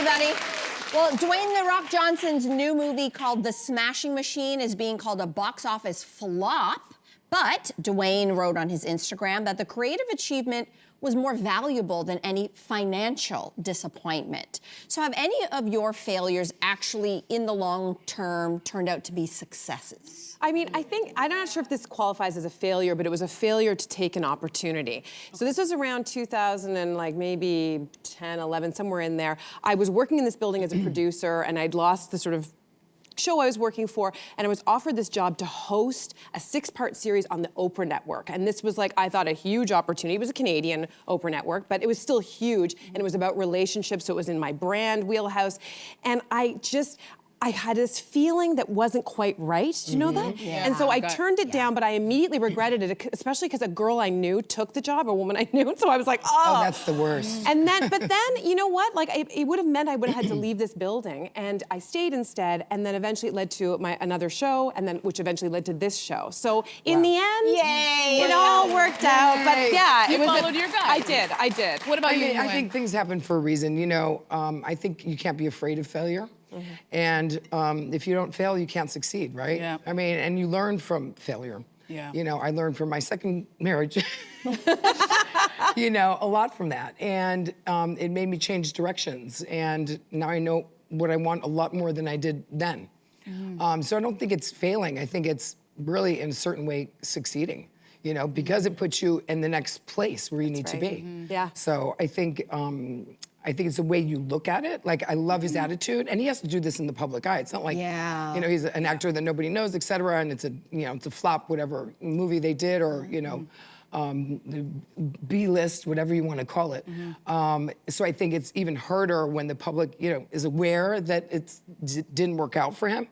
everybody. Well, Dwayne "The Rock" Johnson's new movie called The Smashing Machine is being called a box office flop. But Dwayne wrote on his Instagram that the creative achievement was more valuable than any financial disappointment. So have any of your failures actually, in the long term, turned out to be successes? I mean, I'm not sure if this qualifies as a failure, but it was a failure to take an opportunity. So this was around 2000 and like maybe 10, 11, somewhere in there. I was working in this building as a producer, and I'd lost the sort of show I was working for, and I was offered this job to host a 6-part series on the Oprah Network. And this was like, I thought, a huge opportunity. It was a Canadian Oprah Network, but it was still huge, and it was about relationships, so it was in my brand wheelhouse. And I had this feeling that wasn't quite right. Do you know that? Yeah. And so I turned it down, but I immediately regretted it, especially because a girl I knew took the job, a woman I knew. And so I was like, Oh, that's the worst. And then, but then, you know what? Like, it would have meant I would have had to leave this building, and I stayed instead. And then eventually it led to another show, and then which eventually led to this show. So in the end, it all worked out. But yeah, You followed your gut. I did. What about you? I think things happen for a reason. You know, I think you can't be afraid of failure. And if you don't fail, you can't succeed, right? Yeah. I mean, and you learn from failure. Yeah. You know, I learned from my second marriage, you know, a lot from that. And it made me change directions. And now I know what I want a lot more than I did then. So I don't think it's failing. I think it's really, in a certain way, succeeding. You know, because it puts you in the next place where you need to be. Yeah. So I think it's the way you look at it. Like, I love his attitude, and he has to do this in the public eye. It's not like, you know, he's an actor that nobody knows, et cetera, and it's a flop, whatever movie they did, or, you know, B-list, whatever you want to call it. So I think it's even harder when the public, you know, is aware that it didn't work out for him.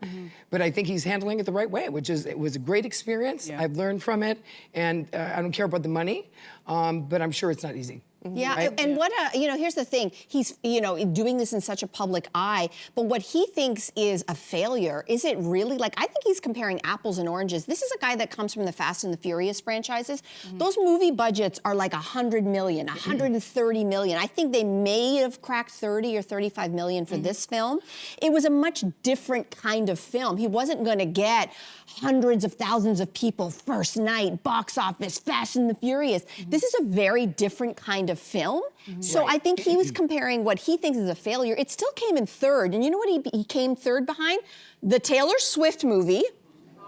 But I think he's handling it the right way, which is, it was a great experience. I've learned from it, and I don't care about the money, but I'm sure it's not easy. Yeah, Right? and you know, here's the thing. He's, you know, doing this in such a public eye, but what he thinks is a failure, is it really? Like, I think he's comparing apples and oranges. This is a guy that comes from the Fast and the Furious franchises. Those movie budgets are like 100 million, 130 million. I think they may have cracked 30 or 35 million for this film. It was a much different kind of film. He wasn't going to get hundreds of thousands of people first night, box office, Fast and the Furious. This is a very different kind of film. So I think he was comparing what he thinks is a failure. It still came in third. And you know what he came third behind? The Taylor Swift movie.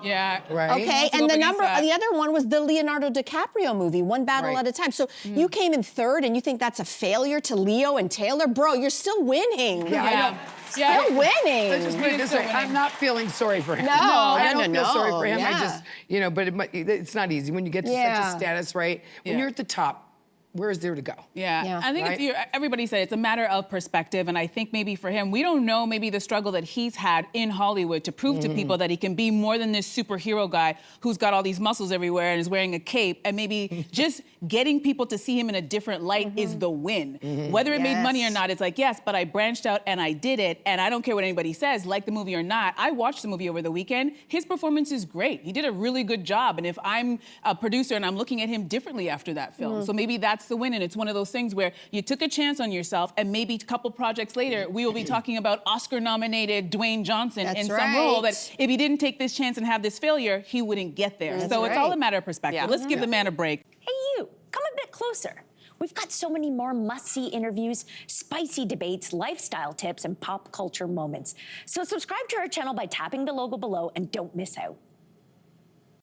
Yeah. Right. Okay, and the other one was the Leonardo DiCaprio movie, One Battle at a Time. So you came in third, and you think that's a failure to Leo and Taylor? Bro, you're still winning. Yeah, I know. Still winning. Let's just put it this way. I'm not feeling sorry for him. No, I don't feel sorry for him. Yeah. I just, you know, but it's not easy when you get to such a status, right? When you're at the top, where is there to go? Yeah. I think everybody said it's a matter of perspective, and I think maybe for him, we don't know maybe the struggle that he's had in Hollywood to prove to people that he can be more than this superhero guy who's got all these muscles everywhere and is wearing a cape, and maybe just getting people to see him in a different light is the win. Whether it made money or not, it's like, yes, but I branched out and I did it, and I don't care what anybody says, like the movie or not. I watched the movie over the weekend. His performance is great. He did a really good job, and if I'm a producer and I'm looking at him differently after that film, so maybe that's the win, and it's one of those things where you took a chance on yourself, and maybe a couple projects later, we will be talking about Oscar-nominated Dwayne Johnson in some role that if he didn't take this chance and have this failure, he wouldn't get there. So it's all a matter of perspective. Let's give the man a break. Hey, you, come a bit closer. We've got so many more must-see interviews, spicy debates, lifestyle tips, and pop culture moments. So subscribe to our channel by tapping the logo below and don't miss out.